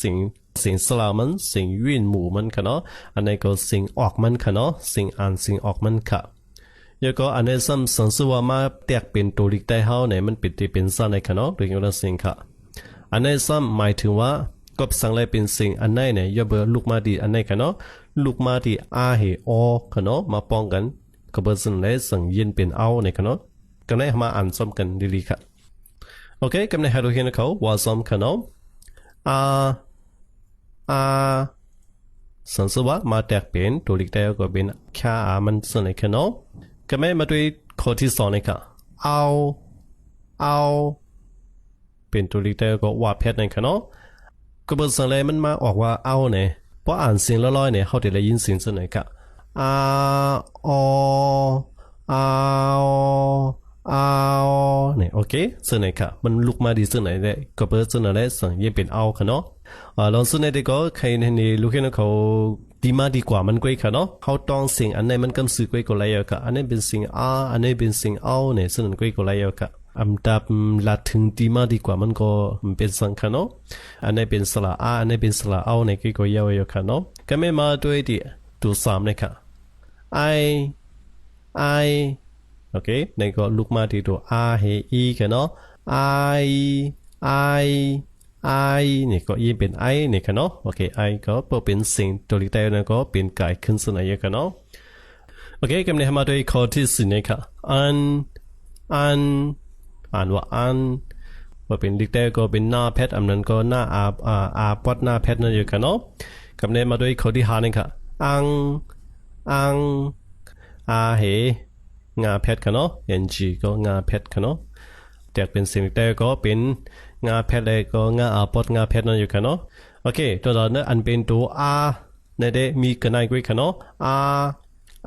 สิ่งสิ่งสลามันสิ่งยื่นหมู่มันค่ะเนาะอันนี้ก็สิ่งออกมันค่ะเนาะสิ่งอ่านสิ่งออกมันค่ะแล้วก็อันนี้ซ้ำสังสว่ามาแตกเป็นตัวลิกได้เฮาเนี่ยมันเป็นที่เป็นสั้นในค่ะเนาะโดยเฉพาะสิ่งค่ะอันนี้ซ้ำหมายถึงว่าก็สั่งเลยเป็นสิ่งอันไหนเนี่ยอย่าเบอลูกมาดีอันไหนค่ะเนาะลูกมาดีอาเหอค่ะเนาะมาป้องกันก็เบอสั่งเลยสั่งยินเป็นเอาเนี่ยค่ะเนาะก็ได้มาอ่านซ้ำกันดีๆค่ะโอเคกำเนิดให้เราเห็นเขาว่าซ้ำค่ะเนาะอาสันสวะมาแตกเป็นตัวลิกได้ก็เป็นแค่มันส่วนไหนค่ะเนาะก็ไม่มาด้วยข้อที่สองเลยค่ะเอาเป็นตัวลิกได้ก็ว่าเพชรในค่ะเนาะก็เบอร์สังเลยมันมาออกว่าเอาเนี่ยเพราะอ่านเสียงลอยๆเนี่ยเขาจะได้ยินเสียงส่วนไหนค่ะอาอเอาเอาเนี่ยโอเคส่วนไหนค่ะมันลุกมาดีส่วนไหนได้ก็เบอร์ส่วนไหนได้สั่งยิ่งเป็นเอาค่ะเนาะลองส่วนไหนได้ก็ใครในลูกเห็นเขาดีมาดีกว่ามันกว่าค่ะเนาะเขาต้องสิ่งอันไหนมันกำสือกว่าก็เลยค่ะอันนี้เป็นสิ่งอันนี้เป็นสิ่งเอาเนี่ยส่วนนั้นกว่าก็เลยค่ะอันดับละถึงดีมาดีกว่ามันก็เป็นสังค่ะเนาะอันนี้เป็นสระอันนี้เป็นสระเอาเนี่ยก็ยาวๆค่ะเนาะก็ไม่มาด้วยดิตัวสามเนี่ยค่ะไอโอเคนี่ก็ลุกมาที่ตัว R เฮ E กันเนาะ I I นี่ก็ยิ่งเป็น I นี่กันเนาะโอเค I ก็เป็นสิ่งตัวลิกแต่นั่นก็เป็นกายขึ้นส่วนไหนกันเนาะโอเคกำเนิดมาด้วยข้อที่สี่นี่ค่ะอันอ่านว่าว่าเป็นลิกแต่ก็เป็นหน้าเพชรอันนั้นก็หน้าอาปอดหน้าเพชรนั่นอยู่กันเนาะกำเนิดมาด้วยข้อที่ห้านี่ค่ะอังเฮงาเพชรค่ะเนาะ NG ก็งาเพชรค่ะเนาะแตกเป็นสิ่งแต่ก็เป็นงาเพชรเลยก็งาปอดงาเพชรนั่นอยู่ค่ะเนาะโอเคตัวต่อเนี่ยอันเป็นตัว R ในเดมีกันไหนกุยค่ะเนาะ R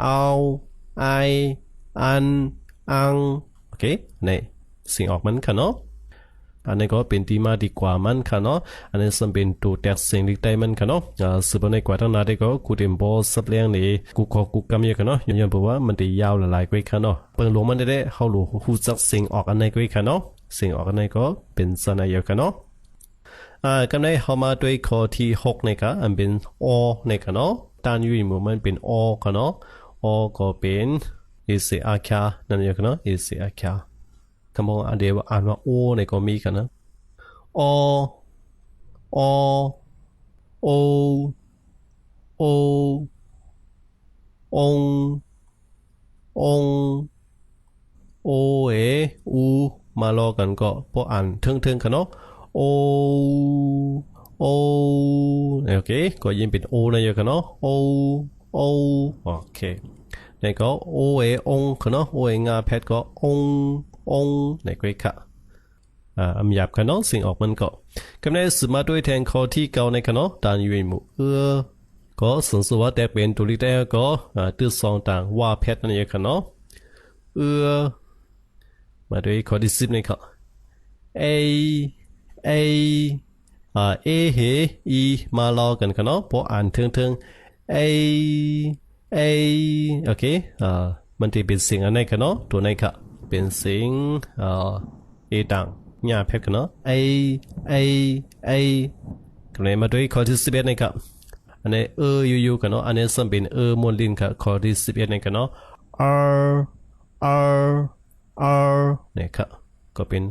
เอาไออันอังโอเคนี่สิ่งออกมันค่ะเนาะอันนี้ก็เป็นที่มาดีกว่ามันค่ะเนาะอันนี้สัมเป็นตัวแตกเสียงลิกได้มันค่ะเนาะสืบในกว่าตั้งนานได้ก็กูเต็มบอสับเลี้ยงนี่กูขอกูกำเยอะค่ะเนาะย้อนเพราะว่ามันได้ยาวหลายๆกว่าค่ะเนาะเปิงลงมันได้เข้าหลูหูจักเสียงออกอันไหนกว่าค่ะเนาะเสียงออกอันไหนก็เป็นสัญญาเยอะค่ะเนาะกันในเข้ามาด้วยข้อที่หกนี่ค่ะอันเป็นอในค่ะเนาะตานอยู่มือมันเป็นอค่ะเนาะอก็เป็นอิสอาคานั่นเองค่ะเนาะอิสอาคาคำว่าอันเดียวอ่านว่าโอในก็มีกันนะออโอโอององโอเออูมารอกันก็พออ่านทึ่งๆกันเนาะโอโอโอเคก็ยิงเป็นโอนะเยอะกันเนาะโอโอโอเคนี่ก็โอเอองกันเนาะโอเองาเพชรก็องในก็ค่ะอันหยาบกันเนาะสิ่งออกมันก็กำเนิดสืบมาด้วยแทงคอที่เก่าในกันเนาะตานยูมูก็สันสวัสดิ์แต่เป็นตุลิแต่ก็ตื้อซองต่างว่าเพชรนั่นเองกันเนาะมาด้วยข้อที่สิบนี่ค่ะเอเอเอเฮอีมาลอกันกันเนาะพออ่านทึ่งเอเอโอเคมันจะเป็นเสียงอันไหนกันเนาะตัวไหนค่ะเป็นเสียงเอต่างหญ้าเพชรกันเนาะเอกันเลยมาด้วยข้อที่สิบเอ็ดนี่ครับอันนี้อยู่กันเนาะอันนี้สัมเป็นมวลลินค่ะข้อที่สิบเอ็ดนี่กันเนาะ R เนี่ยค่ะก็เป็น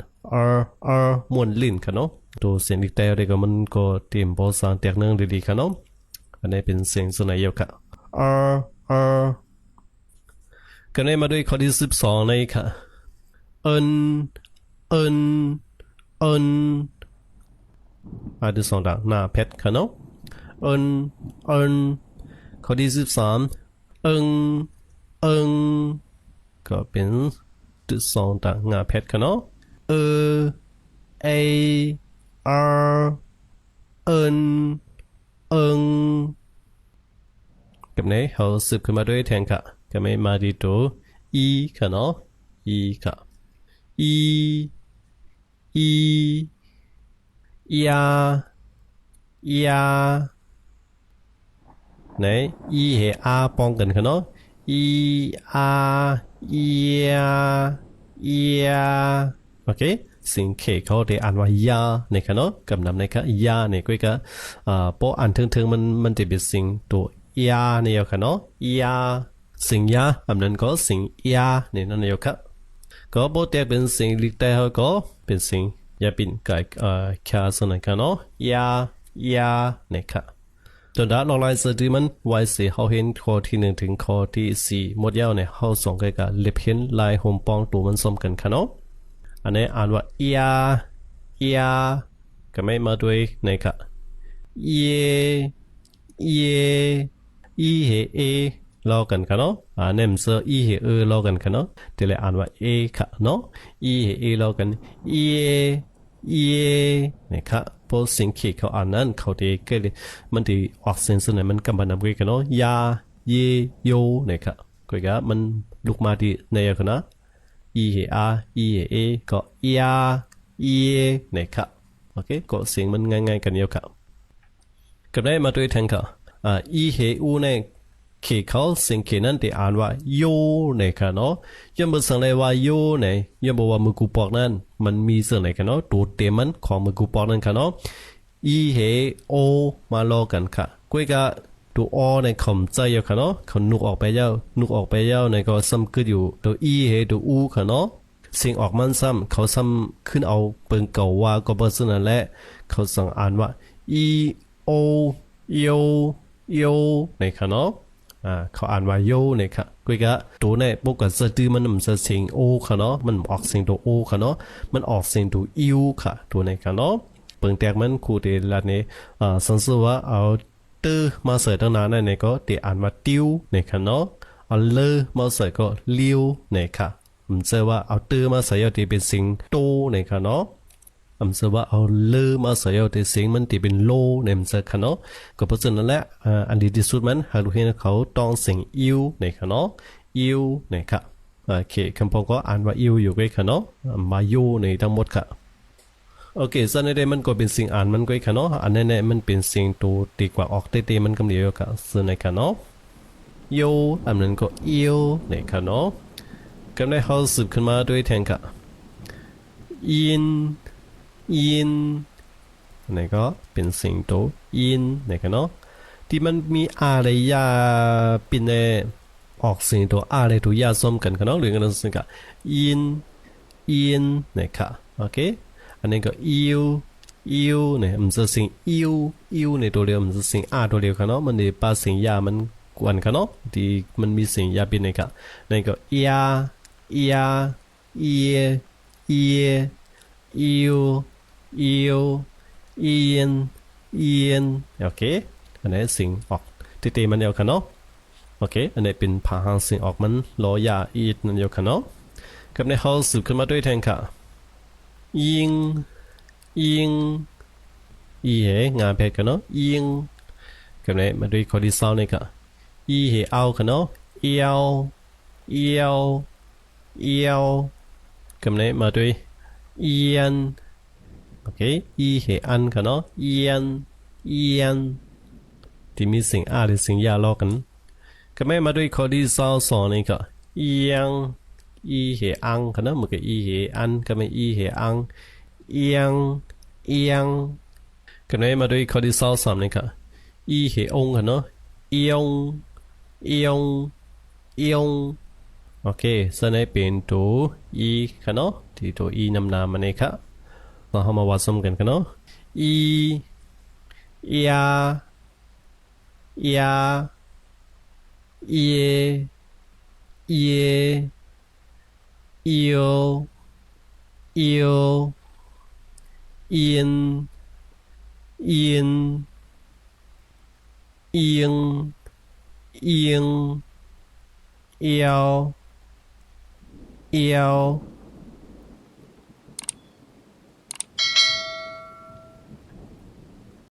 R มวลลินค่ะเนาะตัวเสียงอีกแต่เด็กก็มันก็เตรียมบอสานแตกเนื่องดีๆค่ะเนาะอันนี้เป็นเสียงส่วนไหนเยอะค่ะ R กันเลยมาด้วยข้อที่12เลยค่ะเอินอันที่สองดังหน้าเพชรค่ะเนาะเอินข้อที่13เอิงก็เป็นที่สองดังหน้าเพชรค่ะเนาะเออาเอินเอิงกับนี้เขาสืบขึ้นมาด้วยแทนค่ะก็ไม่มาดีตัวอีค่ะเนาะอีค่ะอียาไหนอีเฮอาป้องกันค่ะเนาะอีอาเอียโอเค สิ่งเขเขาได้อ่านว่ายานะครับเนาะกำนำนะครับยาเนี่ยก็พออ่านถึงมันจะเป็นสิ่งตัวยาเนี่ยครับเนาะยาสิ่งยาอันนั้นก็สิ่งยาเนี่ยนั่นเองครับก็พอแต่เป็นสิ่งลิขแต่เขาก็เป็นสิ่งอย่าเป็นไก่แค่ส่วนนะครับเนาะยานะครับจนได้ลองไล่สติมันไว้สิเขาเห็นข้อที่1ถึงข้อที่4หมดยาวเนี่ยเขาส่งไปกับเล็บเห็นลายโฮมปองตัวมันสมกันครับเนาะอันนี้อ่านว่ายาก็ไม่มาด้วยนะครับเยเฮเอลอกันครับเนาะเนี่ยมันจะเฮลอกันครับเนาะเดี๋ยวเลยอ่านว่าเอค่ะเนาะเฮเอลอกันเยนะครับพอสิ่งที่เขาอ่านนั้นเขาได้ก็เลยมันที่ออกเสียงส่วนไหนมันกำบันนำกันเนาะยาเยโยนะครับก็ก็มันลุกมาที่ในกันนะเฮอาเฮเอก็ยาเยนะครับโอเคก็เสียงมันง่ายๆกันเดียวครับกับได้มาด้วยแทงค่ะเฮอูเนี่ยเขเขาสิ่งเขนั้นที่อ่านว่าโยนะครับเนาะยังบอกสั่งเลยว่าโยเนี่ยยังบอกว่ามือกูปอกนั้นมันมีส่วนไหนกันเนาะตัวเต็มมันของมือกูปอกนั้นค่ะเนาะเฮโอมาลอกันค่ะกุยกะตัวอในคำใจอยู่ค่ะเนาะเขานุกออกไปยาวในก็ซ้ำขึ้นอยู่ตัวเฮตัวอูค่ะเนาะสิ่งออกมันซ้ำเขาซ้ำขึ้นเอาเปิงเก่าว่าก็บ่ซึ่งนั่นแหละเขาสั่งอ่านว่าโอโยนะครับเนาะเขาอ่านว่าโยนะครับกุยกะตัวเนี่ยปกติจะตื้อมันจะเสียงโอค่ะเนาะมันออกเสียงตัวโอค่ะเนาะมันออกเสียงตัวอิวค่ะตัวเนี่ยค่ะเนาะเปิงแตกมันคูเดลาเนี่ยสันสว่าเอาตื้อมาใส่ตั้งนานเนี่ยก็เดี๋ยวอ่านว่าติ้วนะครับเนาะเอาเลอมาใส่ก็เลี้ยวนะครับมันจะว่าเอาตื้อมาใส่เอาที่เป็นเสียงโตนะครับเนาะจะว่าเอาเลอมาใส่เอาแต่เสียงมันที่เป็นโลเนี่ยมันจะค่ะเนาะก็เพราะฉะนั้นแหละอันดีที่สุดมันหากเราเห็นเขาต้องเสียงอิวนะครับเนาะอิวนะครับโอเคคำพงก็อ่านว่าอิวอยู่ด้วยค่ะเนาะมาโยในทั้งหมดค่ะโอเคส่วนในมันก็เป็นสิ่งอ่านมันก็ค่ะเนาะอันนี้มันเป็นสิ่งตัวตีกว่าออกเตมันกำเดียวค่ะส่วนในค่ะเนาะโยอันนั้นก็อิวนะครับเนาะก็ได้เขาสืบขึ้นมาด้วยแทงค่ะยินนี่ก็เป็นสิ่งตัวยินนะครับเนาะที่มันมีอะไรยาเป็นในออกสิ่งตัวอะไรตัวยาส้มกันกันเนาะหรือกันสิ่งกับยินนะครับโอเคอันนี้ก็อิวเนี่ยมันจะสิ่งอิวในตัวเดียวมันจะสิ่งตัวเดียวกันเนาะมันจะปาสิ่งยามันกวนกันเนาะที่มันมีสิ่งยาเป็นนะครับนี่ก็ยาเอิวเอียนโอเคอันนี้สิ่งออกตีมันเดียวกันเนาะโอเคอันนี้เป็นพาหางสิ่งออกมันลอยาอีดนั่นเดียวกันเนาะกับในเขาสืบขึ้นมาด้วยแทงค่ะยิงเหงานเพชรกันเนาะยิงกับในมาด้วยข้อที่สองนี่ค่ะเหเอากันเนาะเอียวกับในมาด้วยเอียนโอเคเหอันกันเนาะเอียนที่มีสิ่งหรือสิ่งยาลอกันก็ไม่มาด้วยข้อที่สองนี่ก็เอียงเหอังกันเนาะมันก็เหอันก็ไม่เหอังเอียงก็ไม่มาด้วยข้อที่สามนี่ก็เหองกันเนาะเอียงโอเคส่วนนี้เป็นตัวกันเนาะที่ตัวนำมันนี่ค่ะเราเอามาวัดสมกันกันเนาะยาเอียวอินเอียงเอียว